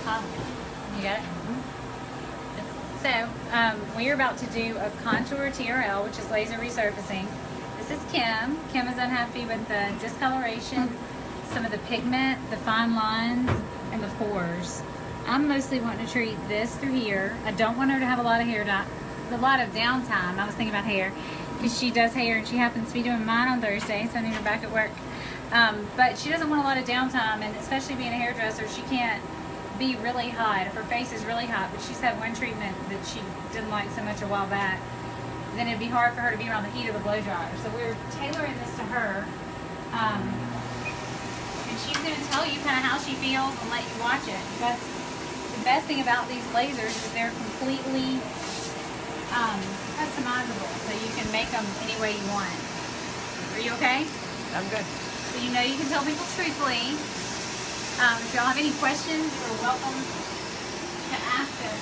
You got it? So, we're about to do a contour TRL, which is laser resurfacing. This is Kim. Kim is unhappy with the discoloration, some of the pigment, the fine lines, and the pores. I'm mostly wanting to treat this through here. I don't want her to have a lot of downtime. I was thinking about hair, because she does hair, and she happens to be doing mine on Thursday, so I need her back at work. But she doesn't want a lot of downtime, and especially being a hairdresser, she can't be really hot. If her face is really hot, but she's had one treatment that she didn't like so much a while back, then it'd be hard for her to be around the heat of the blow dryer. So we're tailoring this to her, and she's going to tell you kind of how she feels and let you watch it. That's the best thing about these lasers, is they're completely customizable, so you can make them any way you want. Are you okay? I'm good. So you know you can tell people truthfully. If y'all have any questions, you're welcome to ask us.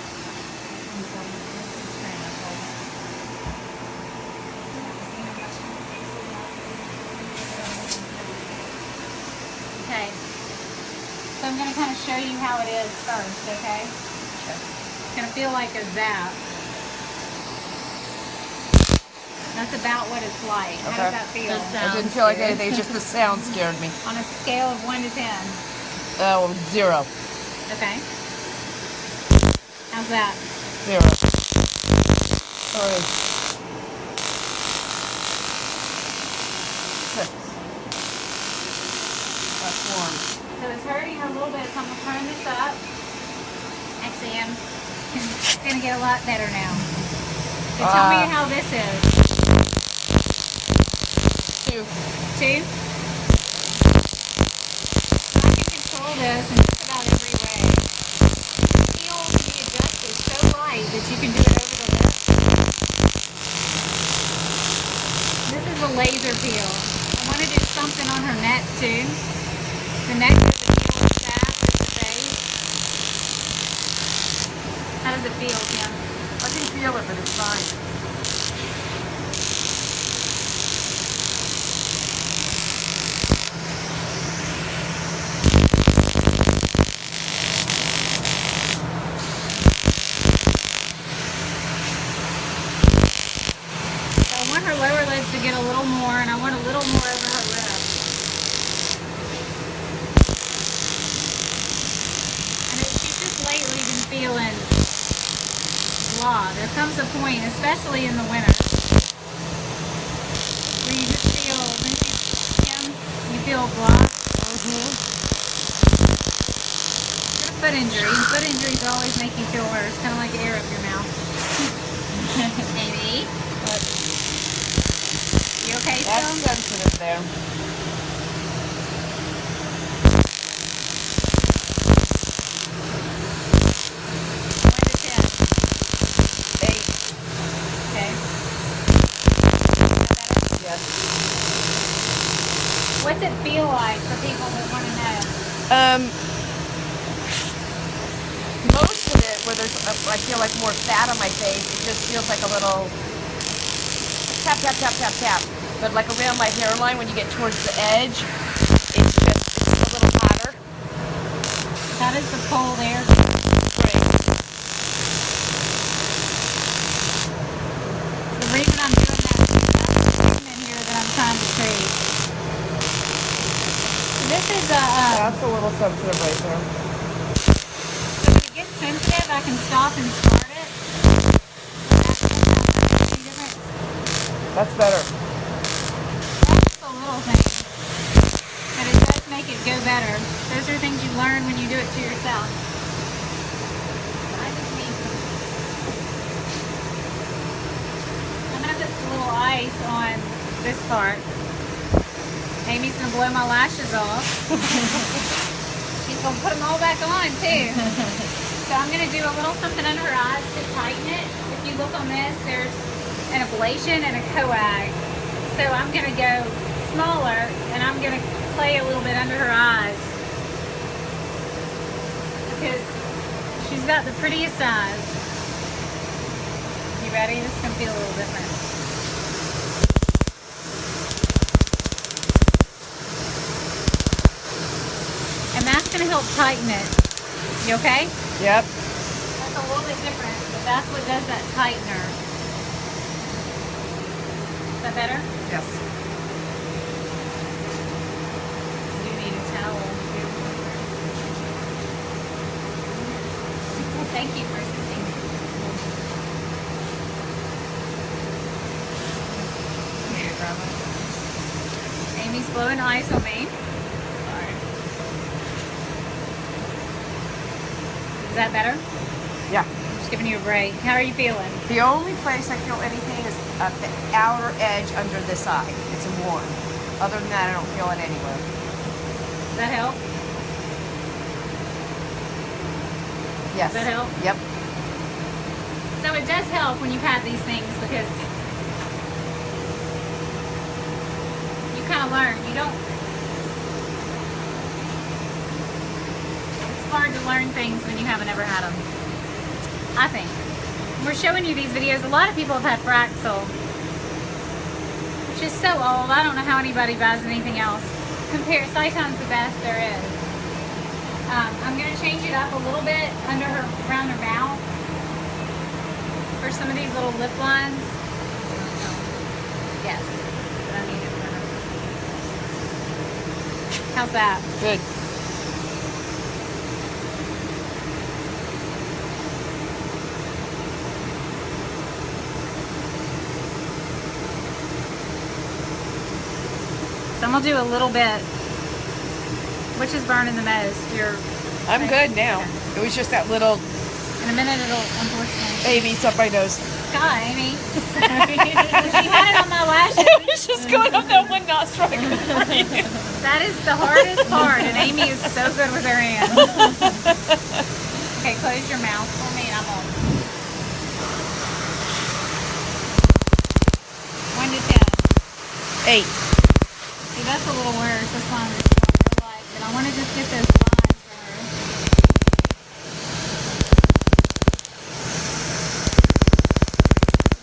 Okay. So I'm going to kind of show you how it is first, okay? It's going to feel like a zap. That's about what it's like. Okay. How does that feel? It didn't feel like anything, just the sound scared me. On a scale of 1 to 10. Oh, 0. Okay. How's that? 0. Sorry. 6. That's 1. So it's hurting her a little bit, so I'm going to turn this up. Actually, it's going to get a lot better now. So tell me how this is. 2. 2? So I can control this in just about every way. The peel can be adjusted so light that you can do it over the lip. This is a laser peel. I want to do something on her neck too. The neck is the peel is fast at the base. How does it feel, Kim? I can feel it, but it's fine. I want her lower lids to get a little more, and I want a little more over her lip. And she's just lately been feeling blah. There comes a point, especially in the winter, where you just feel, Kim, you feel blah. Get a foot injury. Foot injuries always make you feel worse, kind of like air up your mouth. Amy? You okay still? That's sensitive there. 1 to 10. 8. Okay. Yes. What's it feel like for people that want to know? Most of it, where there's, I feel like more fat on my face, it just feels like a little tap, tap, tap, tap, tap. But like around my hairline, when you get towards the edge, it's a little hotter. How does the cold air? Great. The reason I'm doing that is that's the pigment here that I'm trying to treat. So this is a. That's a little sensitive right there. So when it gets sensitive, I can stop and start it. Any difference? That's better. That's just a little thing, but it does make it go better. Those are things you learn when you do it to yourself. I just need some. I'm gonna put some little ice on this part. Amy's gonna blow my lashes off. She's gonna put them all back on too. So I'm gonna do a little something under her eyes to tighten it. If you look on this, there's an ablation and a coag. So I'm gonna go smaller, and I'm gonna play a little bit under her eyes, because she's got the prettiest eyes. You ready? This is gonna feel a little different. And that's gonna help tighten it. You okay? Yep. That's a little bit different, but that's what does that tightener. Is that better? Yes. You need a towel. Thank you for assisting me. Amy's blowing ice on me. Sorry. Is that better? Yeah. Just giving you a break. How are you feeling? The only place I feel anything is at the outer edge under this eye. It's warm. Other than that, I don't feel it anywhere. Does that help? Yes. Does that help? Yep. So it does help when you've had these things because you kind of learn. You don't. It's hard to learn things when you haven't ever had them. I think. We're showing you these videos. A lot of people have had Fraxel, which is so old. I don't know how anybody buys anything else. Compare Cyton's the best there is. I'm going to change it up a little bit under her, around her mouth for some of these little lip lines. Yes, but I need it for her. How's that? Good. So I'm going to do a little bit. Which is burning the most? I'm good now. It was just that little. In a minute it'll unfortunately. Amy, it's up my nose. God, Amy. She had it on my lashes. It was just going up that one nostril. That is the hardest part, and Amy is so good with her hands. Okay, close your mouth for me and I'm on. 1 to 10. 8. See, that's a little worse. That's why I'm just like, but I want to just get those lines for her.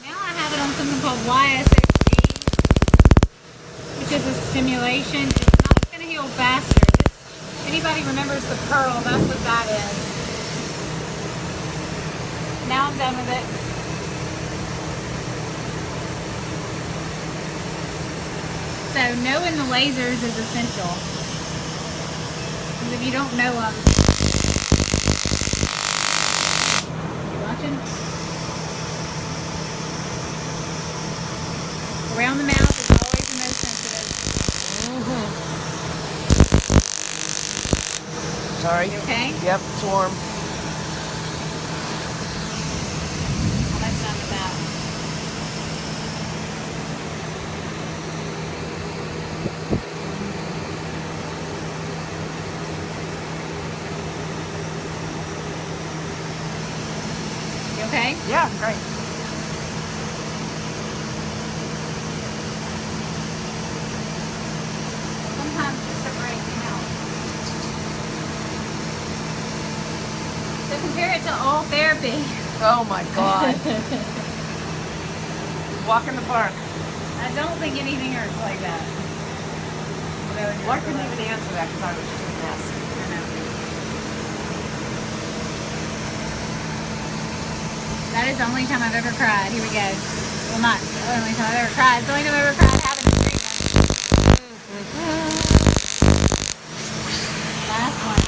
Now I have it on something called YSHG, which is a stimulation. It's going to heal faster. If anybody remembers the pearl, that's what that is. Now I'm done with it. So knowing the lasers is essential. Because if you don't know them, you watching? Around the mouth is always the most sensitive. Sorry. You okay? Yep, it's warm. Almost done with that. You okay? Yeah, great. Sometimes just a break, you know. So compare it to all therapy. Oh my God. Walk in the park. I don't think anything hurts like that. Well, I couldn't even answer that because I was just a mess. I know. That is the only time I've ever cried. Here we go. Well, not the only time I've ever cried. It's the only time I've ever cried having a treatment. Last one.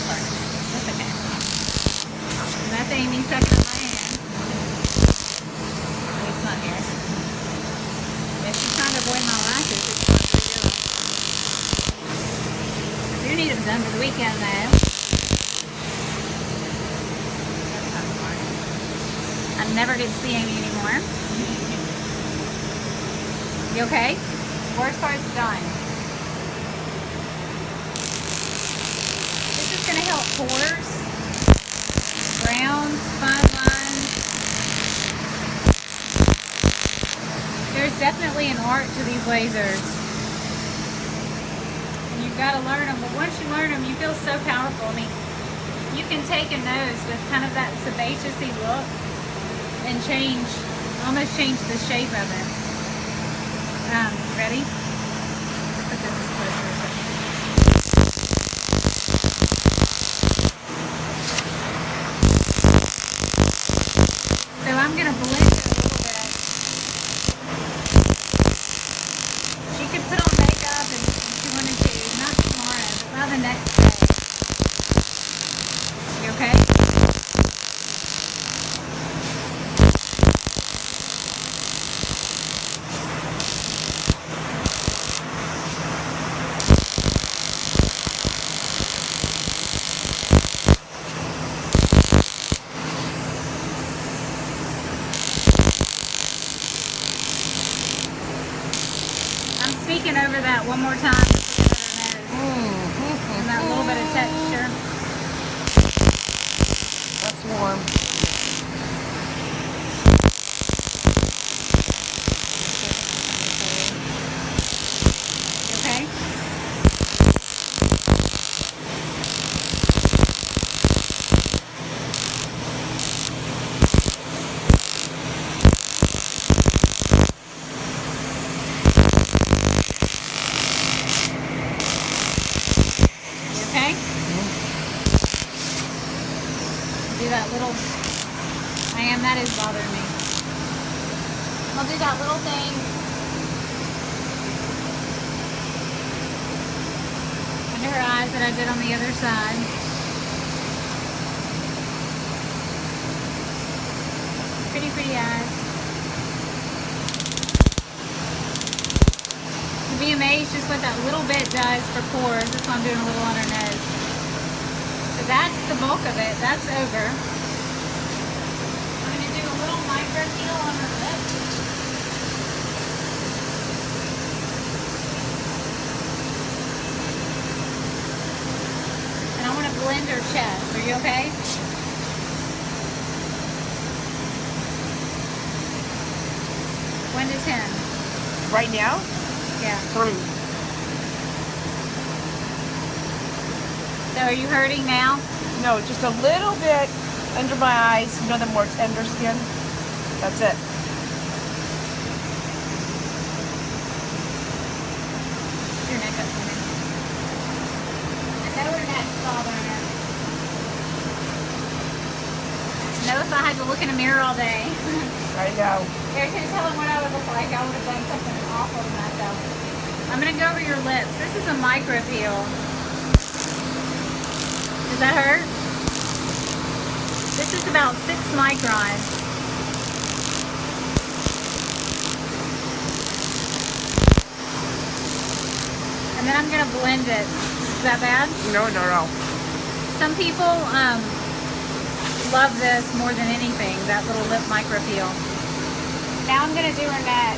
Sorry. That's okay. And that's Amy sucking on my hand. It's not here. Yeah, she's trying to avoid my lashes. It's not what we're doing. I do need them done for the weekend though. That's not smart. I never get to see Amy anymore. You okay? Worst part's done. This is going to help pores, browns, fine lines. There's definitely an art to these lasers. And you've got to learn them, but once you learn them, you feel so powerful. I mean, you can take a nose with kind of that sebaceous-y look and almost change the shape of it. Ready? that one more time. Just look at her nose. And that little bit of texture. That's warm. Okay? Do that little, that is bothering me. I'll do that little thing. Under her eyes that I did on the other side. Pretty, pretty eyes. You'll be amazed just what that little bit does for pores. That's why I'm doing a little on her nose. So that's the bulk of it. That's over. I'm going to do a little micro peel on her lips. And I want to blend her chest. Are you okay? One to 10. Right now? Yeah. 3. So are you hurting now? No, just a little bit under my eyes. You know the more tender skin? That's it. Your neck up, woman. I know her neck's bothering her. I know if I had to look in a mirror all day. I know. I couldn't tell him what I would look like. I would have done something awful to myself. I'm going to go over your lips. This is a micro peel. Does that hurt? This is about 6 microns. And then I'm going to blend it. Is that bad? No, no, no. Some people love this more than anything, that little lip micro peel. Now I'm going to do her neck.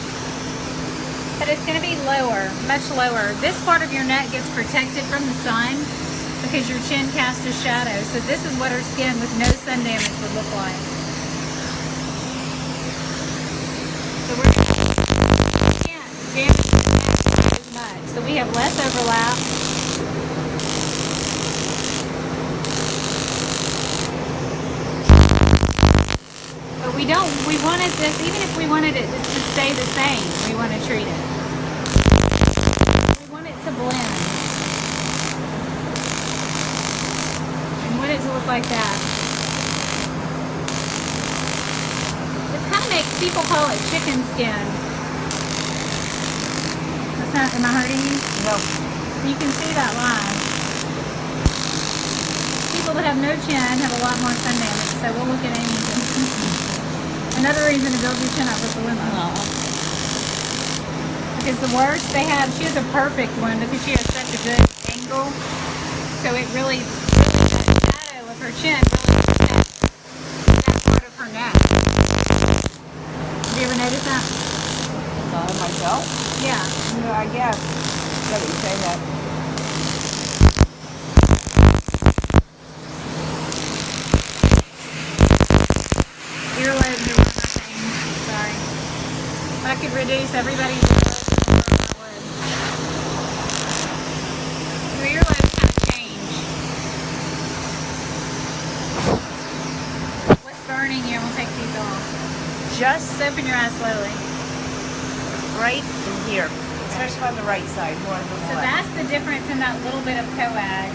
But it's going to be lower, much lower. This part of your neck gets protected from the sun because your chin casts a shadow. So this is what her skin with no sun damage would look like. So we're can't damage the neck as much. So we have less overlap. But we wanted this, even if we wanted it to stay the same, we want to treat it. We want it to blend. To look like that. It kind of makes people call it chicken skin. That's not, am I hurting you? No. You can see that line. People that have no chin have a lot more sun damage, so we'll look at anything. Another reason to build your chin up with the limo. Because the worst they have, she has a perfect one because she has such a good angle. So it really her chin really protects that part of her neck. Have you ever noticed that? Myself? Yeah. No, I guess. Now that you say that. Earlobes are one of my things. Sorry. If I could reduce everybody's earlobes, I would. Your earlobes kind of change. Burning you, and we'll take these off. Just open your eyes slowly. Right in here. Especially on the right side. More on the So left. that's the difference in that little bit of coag.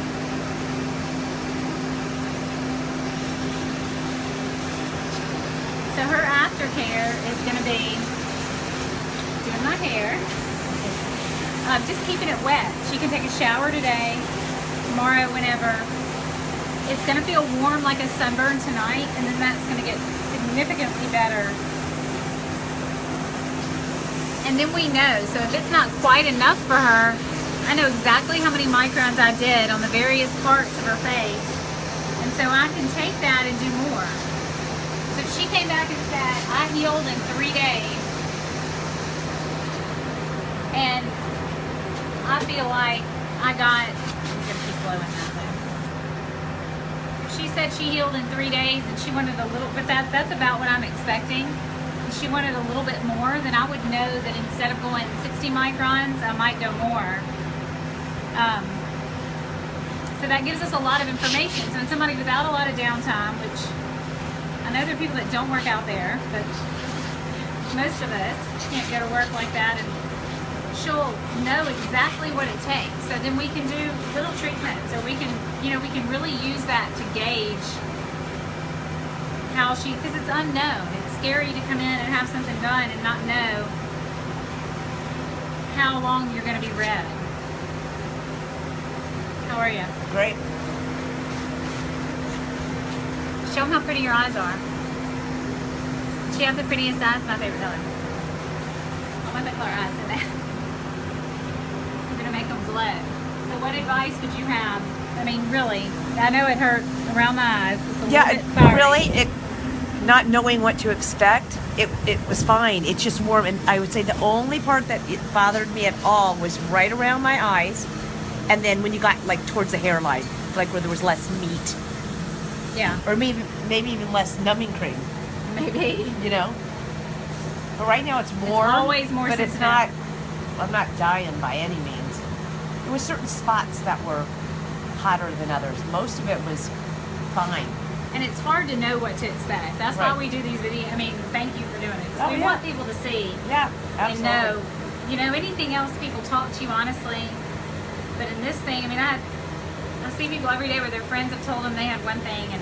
So her aftercare is going to be doing my hair. Just keeping it wet. She can take a shower today, tomorrow, whenever. It's going to feel warm like a sunburn tonight, and then that's going to get significantly better. And then we know, so if it's not quite enough for her, I know exactly how many microns I did on the various parts of her face. And so I can take that and do more. So if she came back and said, I healed in 3 days, and I feel like I'm gonna keep blowing that though. She said she healed in 3 days and she wanted a little, but that's about what I'm expecting. If she wanted a little bit more, then I would know that instead of going 60 microns, I might go more. So that gives us a lot of information. So in somebody without a lot of downtime, which I know there are people that don't work out there, but most of us can't go to work like that, and she'll know exactly what it takes. So then we can do little treatments, or we can, we can really use that to gauge how because it's unknown. It's scary to come in and have something done and not know how long you're going to be red. How are you? Great. Show them how pretty your eyes are. She has the prettiest eyes, my favorite color. I want the color eyes in there. I'm going to make them glow. So what advice would you have? I mean, really, I know it hurt around the eyes. It's a little bit fiery. Really, not knowing what to expect, it was fine. It's just warm, and I would say the only part that it bothered me at all was right around my eyes, and then when you got like towards the hairline, like where there was less meat. Yeah. Or maybe even less numbing cream. Maybe. But right now it's warm. It's always more but sensitive. it's not, I'm not dying by any means. There were certain spots that were hotter than others. Most of it was fine. And it's hard to know what to expect. That's why we do these videos. I mean, thank you for doing it. 'Cause we want people to see. Yeah, absolutely. And know, anything else people talk to you honestly. But in this thing, I mean, I see people every day where their friends have told them they had one thing, and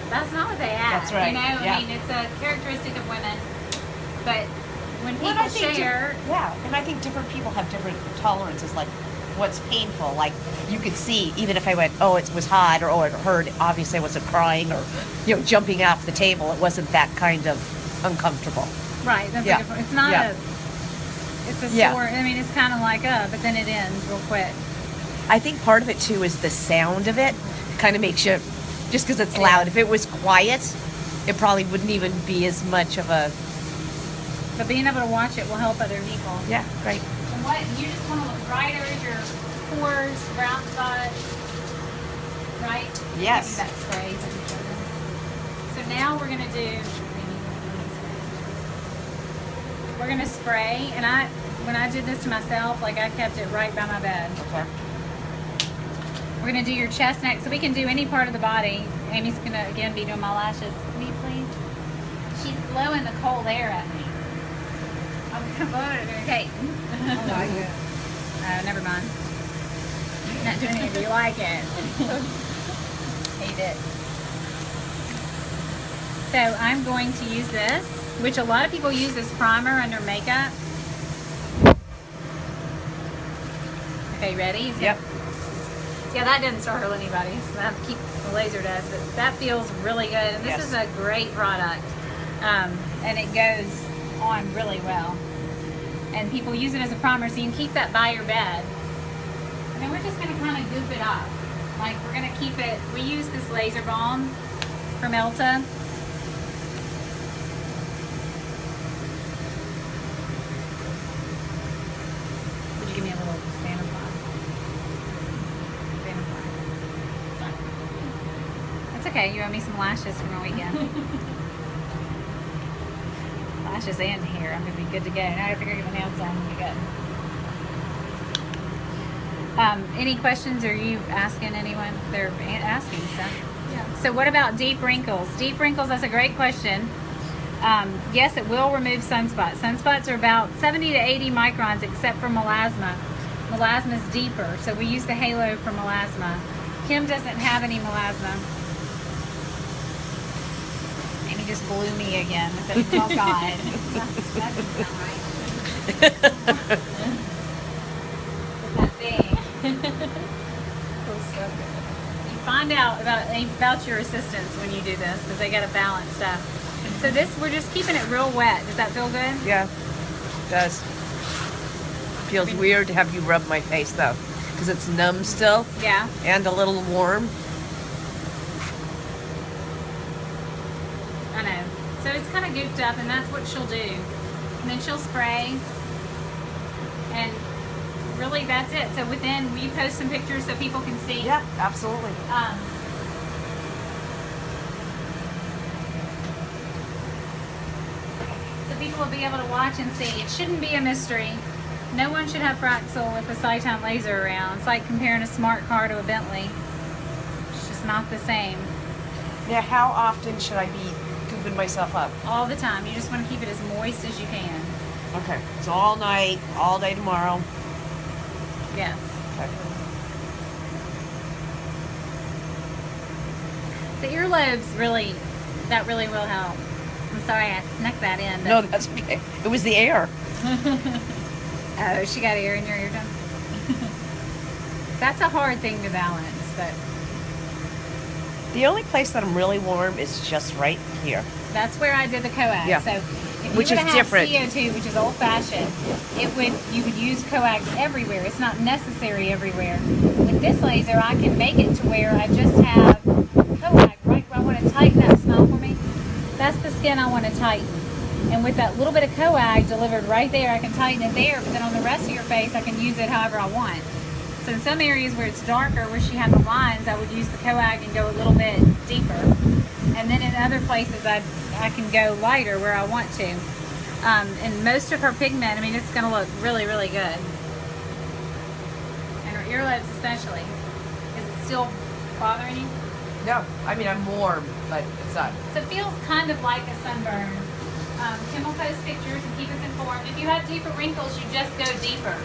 that's not what they had. That's right. I mean, it's a characteristic of women. But when people share, and I think different people have different tolerances. Like, what's painful? Like, you could see, even if I went, oh, it was hot, or oh, it hurt. Obviously, I wasn't crying or jumping off the table. It wasn't that kind of uncomfortable. Right. That's it's not a. It's a sore. I mean, it's kind of like but then it ends real quick. I think part of it too is the sound of it. Kind of makes you, just because it's loud. If it was quiet, it probably wouldn't even be as much of a. But being able to watch it will help other people. Yeah, great. And what you just want to look brighter, your pores, brown spots, right? Yes. That spray. So now we're gonna do. We're gonna spray, and when I did this to myself, like I kept it right by my bed. Okay. We're gonna do your chest next, so we can do any part of the body. Amy's gonna again be doing my lashes. Can you please? She's blowing the cold air at me. I'm gonna blow it at her. Okay. Oh my God. Never mind. Not doing it if you like it. Hate it. So I'm going to use this, which a lot of people use as primer under makeup. Okay, ready? Yep. Yeah, that didn't startle anybody, so I have to keep the laser does, but that feels really good. And this is a great product, and it goes on really well. And people use it as a primer, so you can keep that by your bed. And then we're just going to kind of goop it up. Like, we're going to keep it, we use this laser balm from Elta. Would you give me a little fan of Sorry. That's okay, you owe me some lashes from the weekend. Lashes and hair, I'm going to be good to go. Now I figure get my nails done, I'm good. Any questions? Are you asking anyone? They're asking stuff. Yeah. So what about deep wrinkles? Deep wrinkles, that's a great question. Yes, it will remove sunspots. Sunspots are about 70 to 80 microns except for melasma. Melasma is deeper, so we use the halo for melasma. Kim doesn't have any melasma. Amy just blew me again with it. Oh God. That doesn't sound right. That thing. You find out about your assistants when you do this, because they got to balance stuff. So this, we're just keeping it real wet. Does that feel good? Yeah, it does. Feels weird to have you rub my face though, because it's numb still. Yeah. And a little warm. I know. So it's kind of gooped up, and that's what she'll do. And then she'll spray. And really that's it. So within, will you post some pictures so people can see? Yeah, absolutely. So people will be able to watch and see. It shouldn't be a mystery. No one should have Fraxel with a Cyton laser around. It's like comparing a smart car to a Bentley. It's just not the same. Now, how often should I be gooping myself up? All the time. You just want to keep it as moist as you can. Okay, so all night, all day tomorrow. Yes. Okay. The earlobes really, that really will help. I'm sorry I snuck that in. No, that's okay. It was the air. Oh, she got air in your eardrum? That's a hard thing to balance, but The only place that I'm really warm is just right here. that's where I did the coax. Yeah. So if Which you is would have different. CO2, which is old-fashioned, you could use coax everywhere. It's not necessary everywhere. With this laser, I can make it to where I just have coax right where I want to tighten that. Smell for me. That's the skin I want to tighten. And with that little bit of coag delivered right there, I can tighten it there, but then on the rest of your face, I can use it however I want. So in some areas where it's darker, where she had the lines, I would use the coag and go a little bit deeper. And then in other places, I can go lighter where I want to. And most of her pigment, I mean, it's going to look really, really good. And her earlobes especially. Is it still bothering you? No, I mean, I'm warm, but it's not. So it feels kind of like a sunburn. Kim will post pictures and keep us informed. If you have deeper wrinkles, you just go deeper.